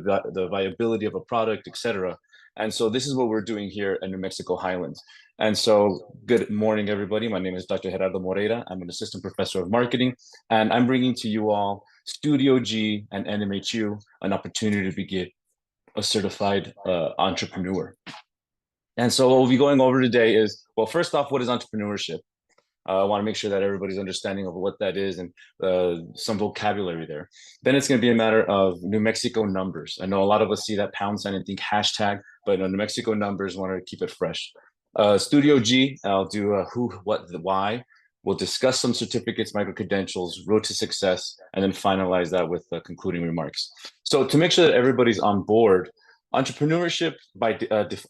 the viability of a product, etc. And so this is what we're doing here in New Mexico Highlands. And so good morning, everybody. My name is Dr. Geraldo Moreira. I'm an assistant professor of marketing, and I'm bringing to you all Studio G and NMHU an opportunity to be a certified entrepreneur. And so what we'll be going over today is, well, first off, what is entrepreneurship? I want to make sure that everybody's understanding of what that is and some vocabulary there. Then it's going to be a matter of New Mexico numbers. I know a lot of us see that pound sign and think hashtag, but New Mexico numbers, want to keep it fresh. Studio G, I'll do who, what, the why. We'll discuss some certificates, micro-credentials, road to success, and then finalize that with concluding remarks. So to make sure that everybody's on board, entrepreneurship,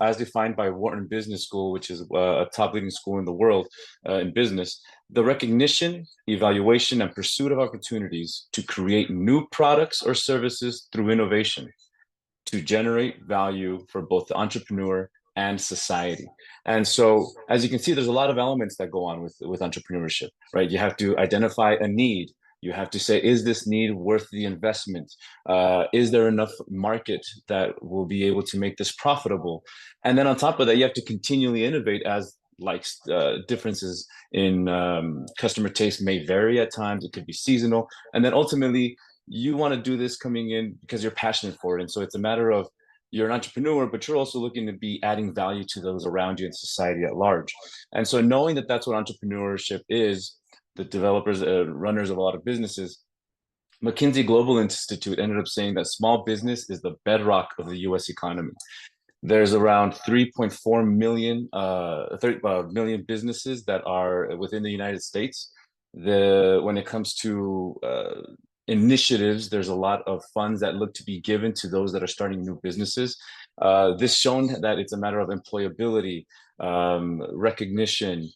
as defined by Wharton Business School, which is a top leading school in the world in business, the recognition, evaluation, and pursuit of opportunities to create new products or services through innovation to generate value for both the entrepreneur and society. And so, as you can see, there's a lot of elements that go on with entrepreneurship, right? You have to identify a need. You have to say, is this need worth the investment? Is there enough market that will be able to make this profitable? And then on top of that, you have to continually innovate as differences in customer taste may vary at times. It could be seasonal. And then ultimately, you want to do this coming in because you're passionate for it. And so it's a matter of you're an entrepreneur, but you're also looking to be adding value to those around you and society at large. And so knowing that that's what entrepreneurship is, the developers, runners of a lot of businesses, McKinsey Global Institute ended up saying that small business is the bedrock of the U.S. economy. There's around 3.4 million, 30 million businesses that are within the United States. When it comes to initiatives, there's a lot of funds that look to be given to those that are starting new businesses. This shown that it's a matter of employability, recognition,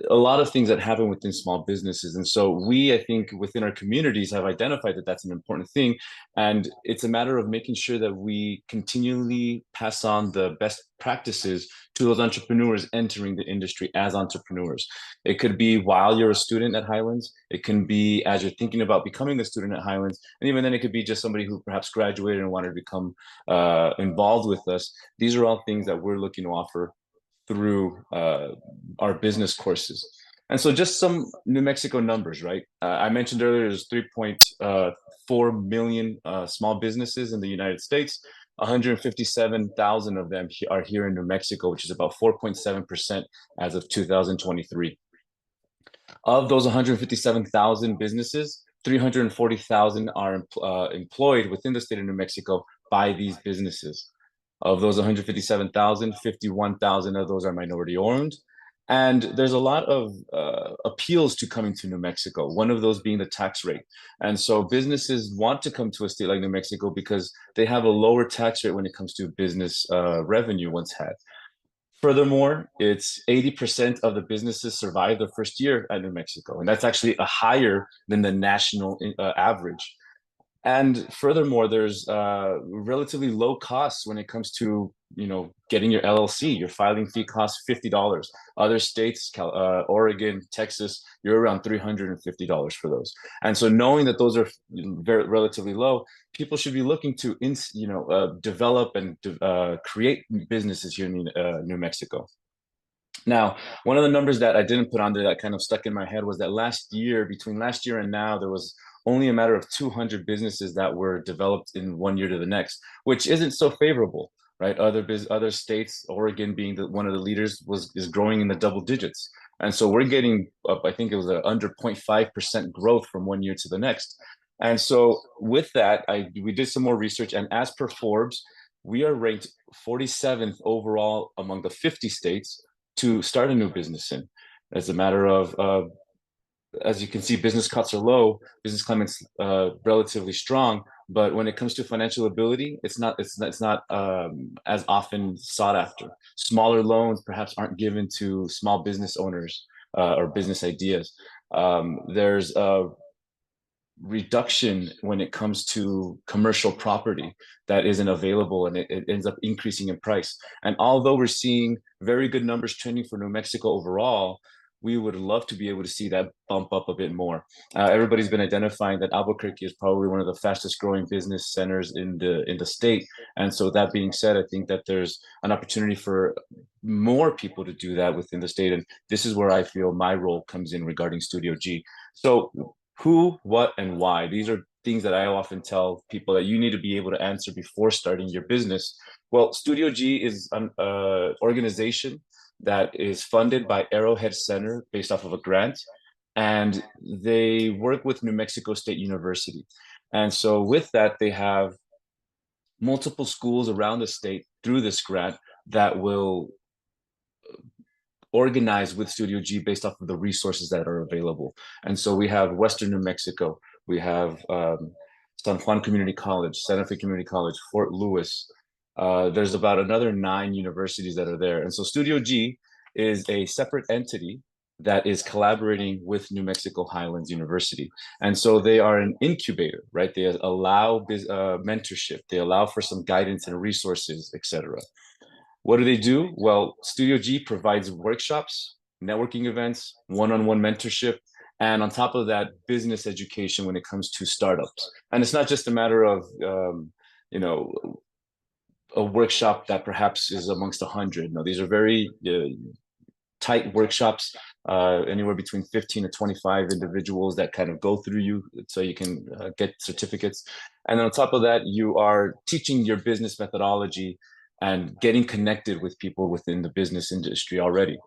a lot of things that happen within small businesses. And so I think within our communities have identified that that's an important thing. And it's a matter of making sure that we continually pass on the best practices to those entrepreneurs entering the industry as entrepreneurs. It could be while you're a student at Highlands. It can be as you're thinking about becoming a student at Highlands. And even then it could be just somebody who perhaps graduated and wanted to become involved with us. These are all things that we're looking to offer through our business courses. And so just some New Mexico numbers, right? I mentioned earlier there's 3.4 million small businesses in the United States. 157,000 of them are here in New Mexico, which is about 4.7% as of 2023. Of those 157,000 businesses, 340,000 are employed within the state of New Mexico by these businesses. Of those 157,000, 51,000 of those are minority owned. And there's a lot of appeals to coming to New Mexico, one of those being the tax rate. And so businesses want to come to a state like New Mexico because they have a lower tax rate when it comes to business revenue once had. Furthermore, it's 80% of the businesses survive their first year at New Mexico. And that's actually higher than the national average. And furthermore, there's relatively low costs when it comes to, getting your LLC. Your filing fee costs $50. Other states, Oregon, Texas, you're around $350 for those. And so knowing that those are very relatively low, people should be looking to, develop and create businesses here in New Mexico. Now, one of the numbers that I didn't put on there that kind of stuck in my head was that between last year and now, there was only a matter of 200 businesses that were developed in 1 year to the next, which isn't so favorable, right? Other states, Oregon being one of the leaders, is growing in the double digits. And so we're getting up, I think it was under 0.5% growth from 1 year to the next. And so with that, we did some more research, and as per Forbes, we are ranked 47th overall among the 50 states to start a new business in. As a matter of as you can see, business cuts are low, business climate's relatively strong, but when it comes to financial ability, it's not as often sought after. Smaller loans perhaps aren't given to small business owners or business ideas. There's a reduction when it comes to commercial property that isn't available, and it ends up increasing in price. And although we're seeing very good numbers trending for New Mexico overall, we would love to be able to see that bump up a bit more. Everybody's been identifying that Albuquerque is probably one of the fastest growing business centers in the state. And so that being said, I think that there's an opportunity for more people to do that within the state. And this is where I feel my role comes in regarding Studio G. So who, what, and why? These are things that I often tell people that you need to be able to answer before starting your business. Well, Studio G is an organization that is funded by Arrowhead Center based off of a grant, and they work with New Mexico State University. And so with that, they have multiple schools around the state through this grant that will organize with Studio G based off of the resources that are available. And so we have Western New Mexico, we have San Juan Community College, Santa Fe Community College, Fort Lewis. There's about another 9 universities that are there. And so Studio G is a separate entity that is collaborating with New Mexico Highlands University. And so they are an incubator, right? They allow mentorship, they allow for some guidance and resources, etc. What do they do? Well, Studio G provides workshops, networking events, one-on-one mentorship, and on top of that, business education when it comes to startups. And it's not just a matter of, you know, a workshop that perhaps is amongst 100. No, these are very tight workshops, anywhere between 15 to 25 individuals that kind of go through you so you can get certificates. And on top of that, you are teaching your business methodology and getting connected with people within the business industry already.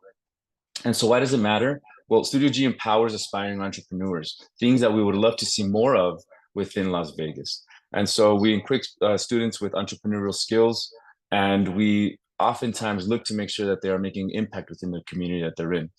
And so why does it matter? Well, Studio G empowers aspiring entrepreneurs, things that we would love to see more of within Las Vegas. And so we equip students with entrepreneurial skills, and we oftentimes look to make sure that they are making impact within the community that they're in.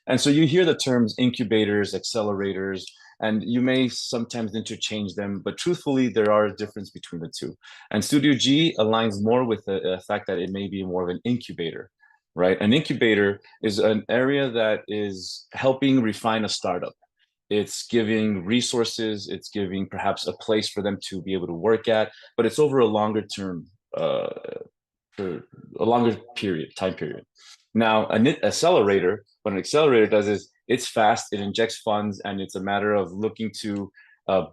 And so you hear the terms incubators, accelerators, and you may sometimes interchange them, but truthfully, there are a difference between the two. And Studio G aligns more with the fact that it may be more of an incubator, right? An incubator is an area that is helping refine a startup. It's giving resources, it's giving perhaps a place for them to be able to work at, but it's over a longer term, for a longer time period. Now, an accelerator, what an accelerator does is it's fast, it injects funds, and it's a matter of looking to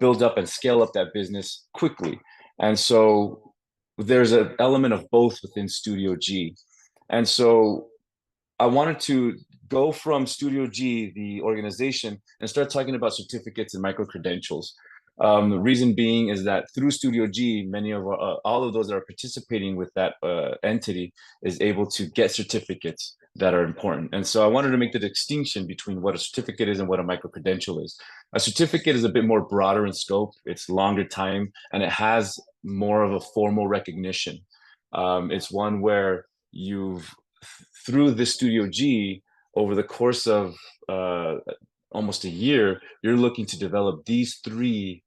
build up and scale up that business quickly. And so there's an element of both within Studio G. And so I wanted to go from Studio G, the organization, and start talking about certificates and micro credentials. The reason being is that through Studio G, many of all of those that are participating with that entity is able to get certificates that are important. And so I wanted to make the distinction between what a certificate is and what a micro credential is. A certificate is a bit more broader in scope, it's longer time, and it has more of a formal recognition. It's one where you've, through this Studio G, over the course of almost a year, you're looking to develop these 3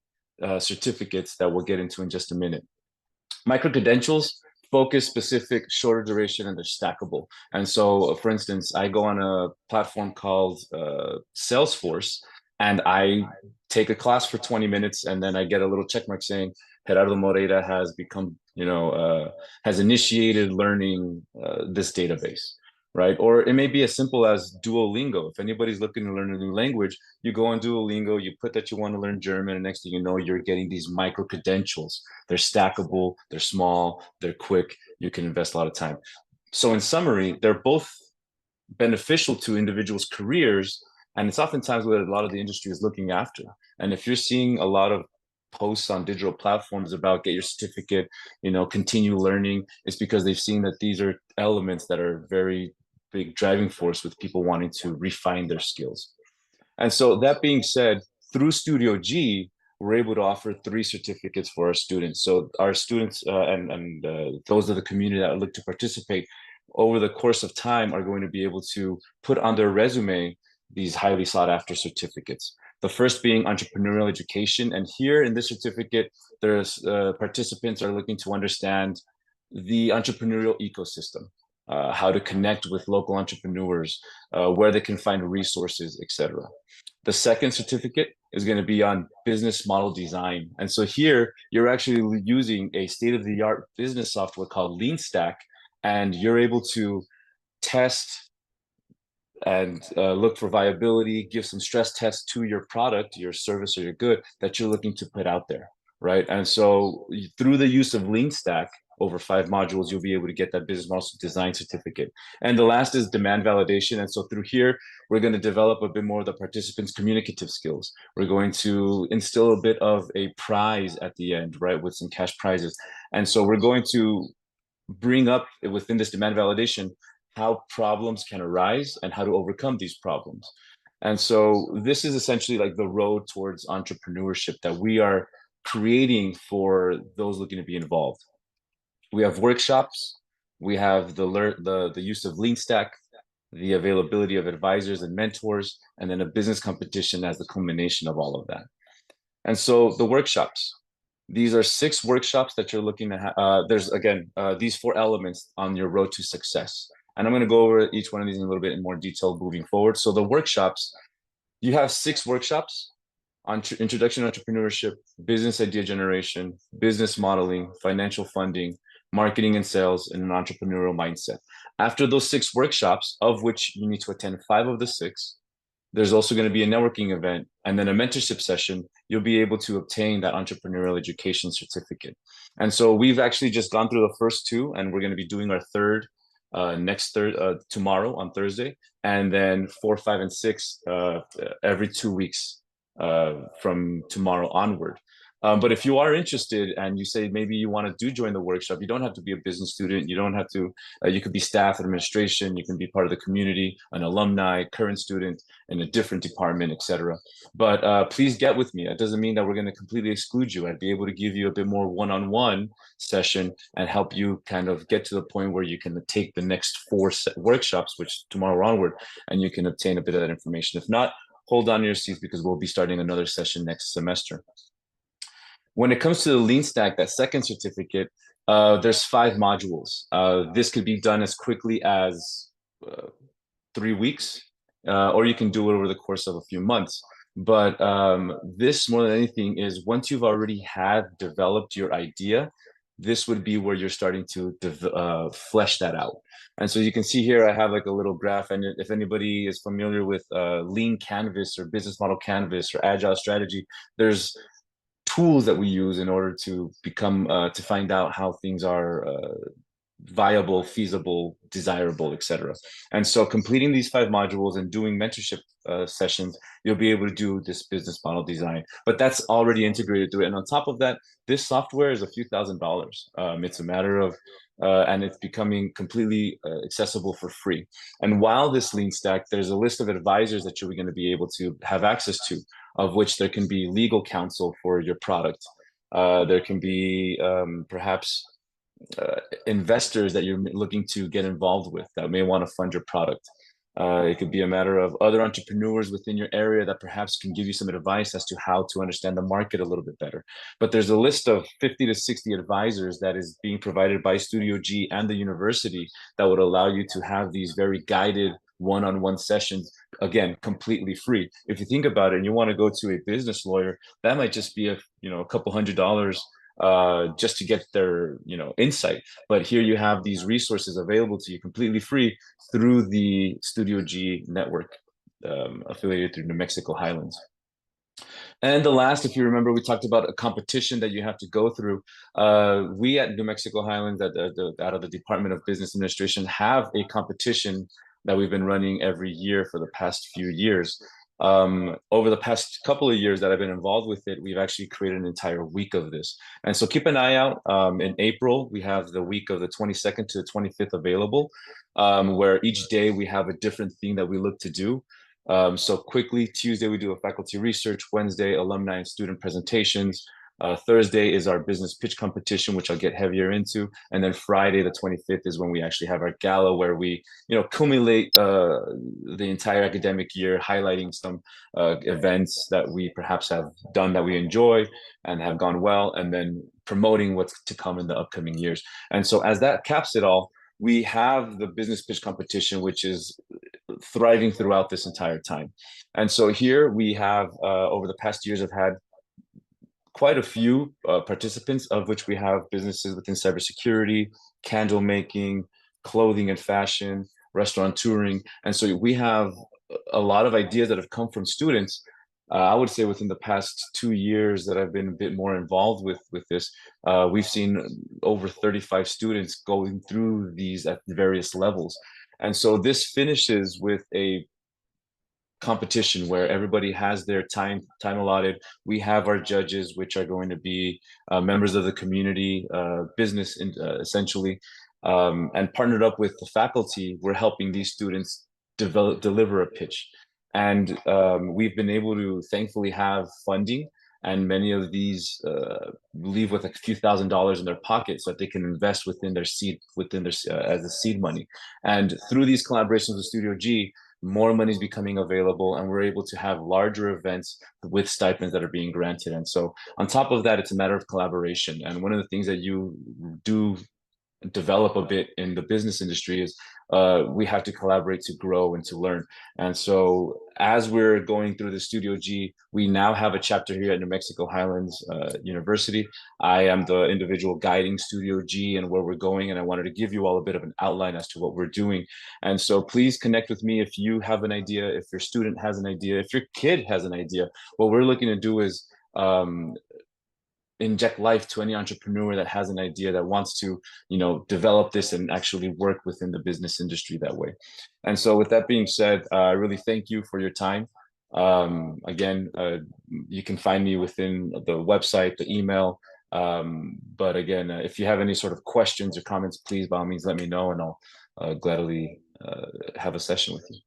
certificates that we'll get into in just a minute. Micro credentials focus specific, shorter duration, and they're stackable. And so, for instance, I go on a platform called Salesforce, and I take a class for 20 minutes, and then I get a little check mark saying Geraldo Moreira has become, has initiated learning this database, right? Or it may be as simple as Duolingo. If anybody's looking to learn a new language, you go on Duolingo, you put that you want to learn German, and next thing you know, you're getting these micro credentials. They're stackable, they're small, they're quick, you can invest a lot of time. So in summary, they're both beneficial to individuals' careers, and it's oftentimes what a lot of the industry is looking after. And if you're seeing a lot of posts on digital platforms about get your certificate, continue learning, it's because they've seen that these are elements that are very big driving force with people wanting to refine their skills. And so that being said, through Studio G, we're able to offer 3 certificates for our students. So our students and those of the community that look to participate over the course of time are going to be able to put on their resume these highly sought after certificates. The first being entrepreneurial education. And here in this certificate, there's participants are looking to understand the entrepreneurial ecosystem, how to connect with local entrepreneurs, where they can find resources, etc. The second certificate is going to be on business model design. And so here you're actually using a state-of-the-art business software called LeanStack, and you're able to test and look for viability, give some stress tests to your product, your service, or your good that you're looking to put out there, right? And so through the use of Lean Stack over 5 modules, you'll be able to get that business model design certificate. And the last is demand validation. And so through here, we're going to develop a bit more of the participants' communicative skills. We're going to instill a bit of a prize at the end, right, with some cash prizes. And so we're going to bring up within this demand validation how problems can arise and how to overcome these problems. And so this is essentially like the road towards entrepreneurship that we are creating for those looking to be involved. We have workshops, we have the use of Lean Stack, the availability of advisors and mentors, and then a business competition as the culmination of all of that. And so the workshops, these are 6 workshops that you're looking to have. There's, again, these 4 elements on your road to success. And I'm going to go over each one of these in a little bit in more detail moving forward. So the workshops, you have 6 workshops on introduction to entrepreneurship, business idea generation, business modeling, financial funding, marketing and sales, and an entrepreneurial mindset. After those 6 workshops, of which you need to attend 5 of the 6, there's also going to be a networking event and then a mentorship session. You'll be able to obtain that entrepreneurial education certificate. And so we've actually just gone through the first 2, and we're going to be doing our third tomorrow on Thursday, and then 4, 5, and 6 every 2 weeks from tomorrow onward. But if you are interested and you say maybe you want to join the workshop, you don't have to be a business student. You don't have to, you could be staff, administration, you can be part of the community, an alumni, current student in a different department, etc. But please get with me. It doesn't mean that we're going to completely exclude you. I'd be able to give you a bit more one-on-one session and help you kind of get to the point where you can take the next 4 workshops, which tomorrow onward, and you can obtain a bit of that information. If not, hold on to your seats because we'll be starting another session next semester. When it comes to the Lean Stack, that second certificate, there's 5 modules. This could be done as quickly as 3 weeks, or you can do it over the course of a few months. But this, more than anything, is once you've already developed your idea, this would be where you're starting to flesh that out. And so you can see here, I have like a little graph. And if anybody is familiar with Lean Canvas or Business Model Canvas or Agile Strategy, there's tools that we use in order to become to find out how things are viable, feasible, desirable, etc. And so completing these 5 modules and doing mentorship sessions, you'll be able to do this business model design. But that's already integrated to it. And on top of that, this software is a few $1,000s. It's a matter of and it's becoming completely accessible for free. And while this Lean Stack, there's a list of advisors that you're going to be able to have access to, of which there can be legal counsel for your product. There can be perhaps investors that you're looking to get involved with that may want to fund your product. It could be a matter of other entrepreneurs within your area that perhaps can give you some advice as to how to understand the market a little bit better. But there's a list of 50 to 60 advisors that is being provided by Studio G and the university that would allow you to have these very guided one-on-one sessions, again, completely free. If you think about it and you want to go to a business lawyer, that might just be a couple $100 just to get their insight. But here you have these resources available to you completely free through the Studio G network, affiliated through New Mexico Highlands. And the last, if you remember, we talked about a competition that you have to go through. We at New Mexico Highlands, out of the Department of Business Administration, have a competition that we've been running every year for the past few years. Over the past couple of years that I've been involved with it, we've actually created an entire week of this. And so keep an eye out. In April, we have the week of the 22nd to the 25th available, where each day we have a different thing that we look to do. So quickly, Tuesday, we do a faculty research. Wednesday, alumni and student presentations. Thursday is our business pitch competition, which I'll get heavier into. And then Friday, the 25th, is when we actually have our gala where we, accumulate the entire academic year, highlighting some events that we perhaps have done that we enjoy and have gone well, and then promoting what's to come in the upcoming years. And so as that caps it all, we have the business pitch competition, which is thriving throughout this entire time. And so here we have, over the past years, have had quite a few participants, of which we have businesses within cybersecurity, candle making, clothing and fashion, restaurant touring. And so we have a lot of ideas that have come from students. I would say within the past 2 years that I've been a bit more involved with this, we've seen over 35 students going through these at various levels. And so this finishes with a competition where everybody has their time allotted. We have our judges, which are going to be members of the community, business essentially, and partnered up with the faculty. We're helping these students deliver a pitch, and we've been able to thankfully have funding. And many of these leave with a few $1,000s in their pocket so that they can invest within their seed, within their as a seed money. And through these collaborations with Studio G, more money is becoming available, and we're able to have larger events with stipends that are being granted. And so on top of that, it's a matter of collaboration. And one of the things that you do develop a bit in the business industry is we have to collaborate to grow and to learn. And so as we're going through the Studio G, we now have a chapter here at New Mexico Highlands University. I am the individual guiding Studio G and where we're going, and I wanted to give you all a bit of an outline as to what we're doing. And so please connect with me if you have an idea, if your student has an idea, if your kid has an idea. What we're looking to do is inject life to any entrepreneur that has an idea that wants to, develop this and actually work within the business industry that way. And so with that being said, I really thank you for your time. Again, you can find me within the website, the email. But again, if you have any sort of questions or comments, please by all means let me know, and I'll gladly have a session with you.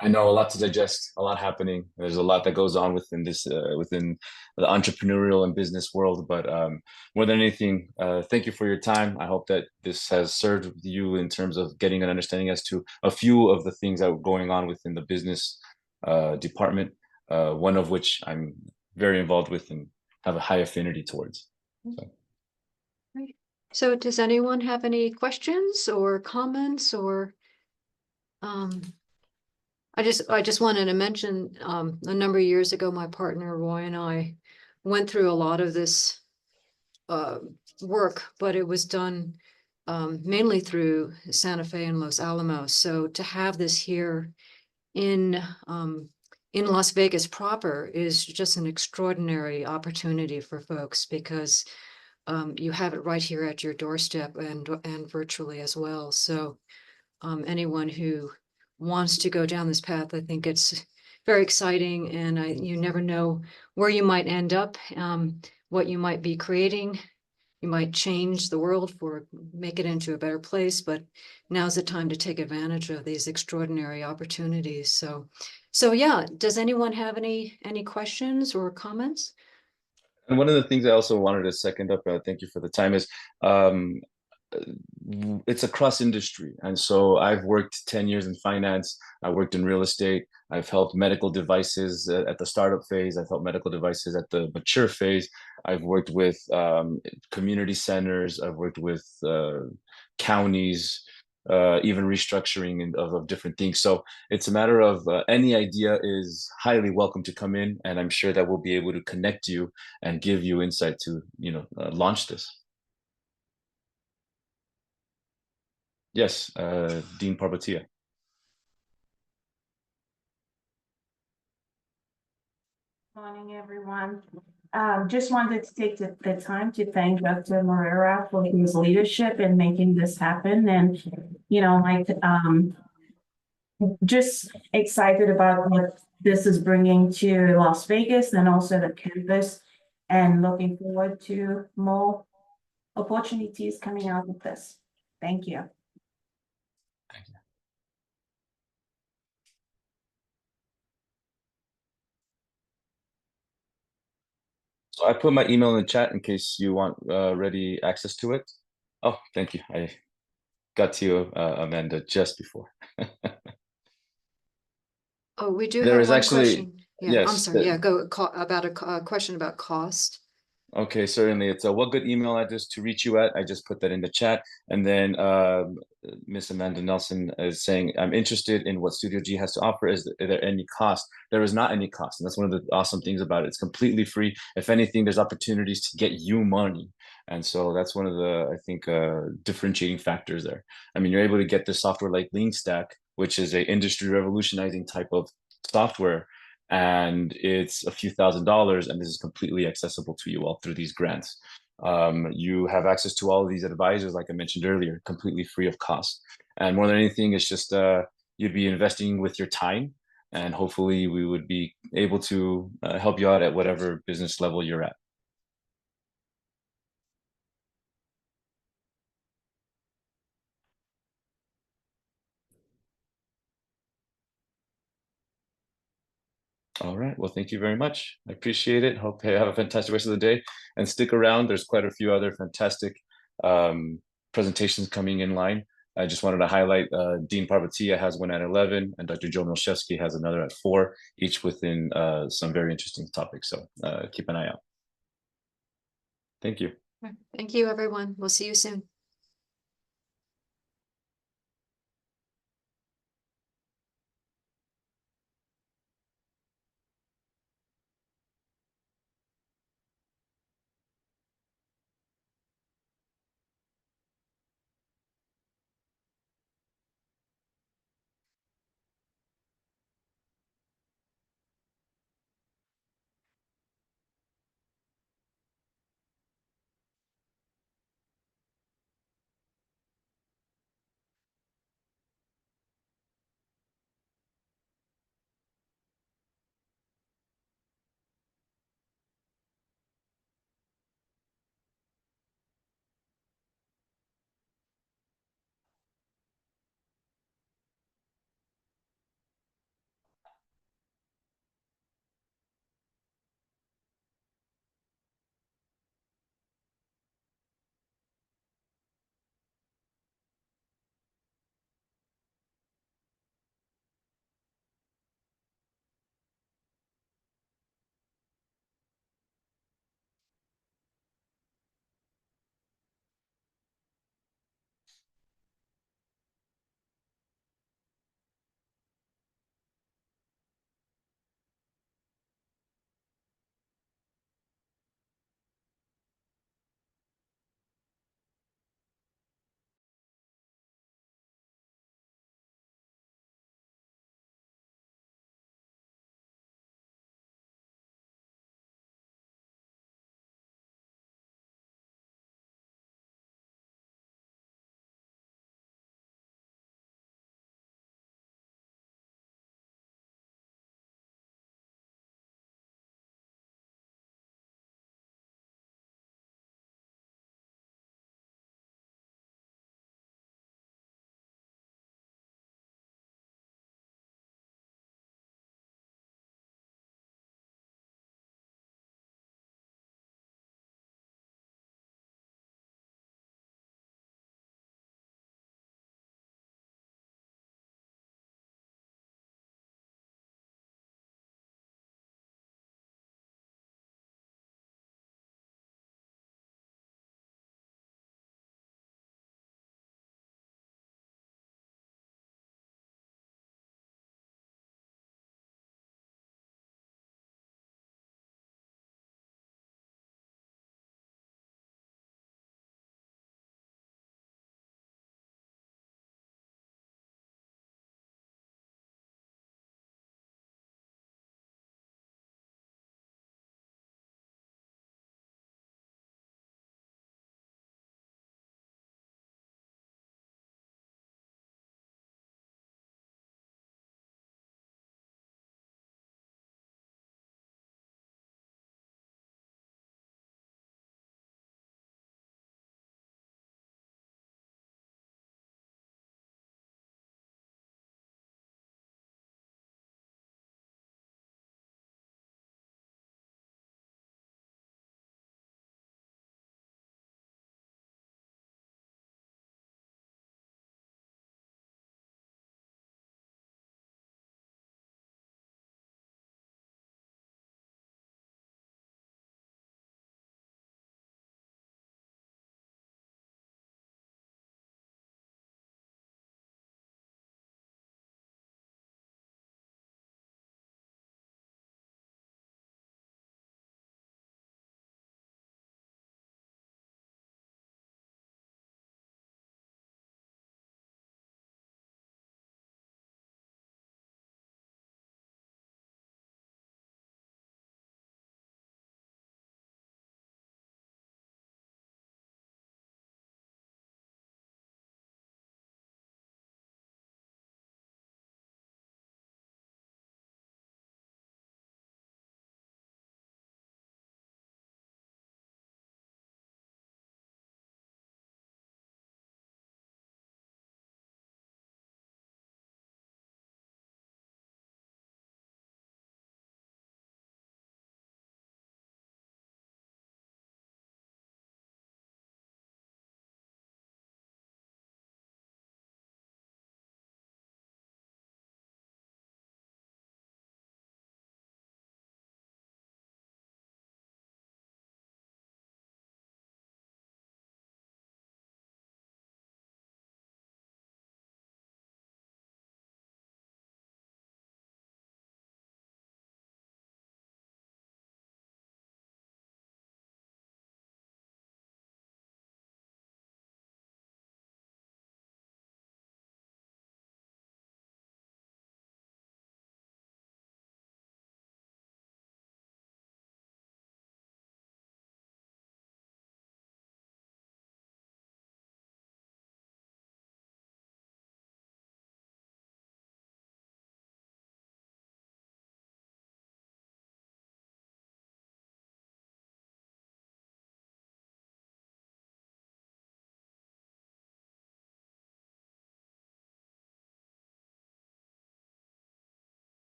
I know a lot to digest, a lot happening. There's a lot that goes on within this, within the entrepreneurial and business world. But more than anything, thank you for your time. I hope that this has served you in terms of getting an understanding as to a few of the things that were going on within the business department. One of which I'm very involved with and have a high affinity towards. So. Right. So does anyone have any questions or comments or I just wanted to mention a number of years ago, my partner Roy and I went through a lot of this work, but it was done mainly through Santa Fe and Los Alamos. So to have this here in Las Vegas proper is just an extraordinary opportunity for folks because you have it right here at your doorstep and virtually as well. So anyone who wants to go down this path, I think it's very exciting, and you never know where you might end up, what you might be creating. You might change the world make it into a better place, but now's the time to take advantage of these extraordinary opportunities. So yeah, does anyone have any questions or comments? And one of the things I also wanted to second up, thank you for the time, is it's a cross industry. And so I've worked 10 years in finance. I worked in real estate. I've helped medical devices at the startup phase. I've helped medical devices at the mature phase. I've worked with community centers. I've worked with counties, even restructuring of different things. So it's a matter of any idea is highly welcome to come in. And I'm sure that we'll be able to connect you and give you insight to, launch this. Yes, Dean Parbatia. Morning, everyone. Just wanted to take the time to thank Dr. Moreira for his leadership in making this happen. And, just excited about what this is bringing to Las Vegas and also the campus, and looking forward to more opportunities coming out of this. Thank you. Thank you. So I put my email in the chat in case you want ready access to it. Oh, thank you. I got to you, Amanda, just before. Oh, we do There have is one actually, question. Yeah, I'm yes, sorry. Yeah, go about a question about cost. Okay, certainly. It's what good email address to reach you at? I just put that in the chat. And then Miss Amanda Nelson is saying, I'm interested in what Studio G has to offer. Is there any cost? There is not any cost. And that's one of the awesome things about it. It's completely free. If anything, there's opportunities to get you money. And so that's one of the, I think, differentiating factors there. I mean, you're able to get this software like Lean Stack, which is a industry revolutionizing type of software, and it's a few $1,000s, and this is completely accessible to you all through these grants. You have access to all of these advisors, like I mentioned earlier, completely free of cost. And more than anything, it's just you'd be investing with your time, and hopefully we would be able to help you out at whatever business level you're at. All right. Well, thank you very much. I appreciate it. Hope you have a fantastic rest of the day, and stick around. There's quite a few other fantastic presentations coming in line. I just wanted to highlight Dean Parvatia has one at 11, and Dr. Joe Milshevsky has another at 4, each within some very interesting topics. So keep an eye out. Thank you. Thank you, everyone. We'll see you soon.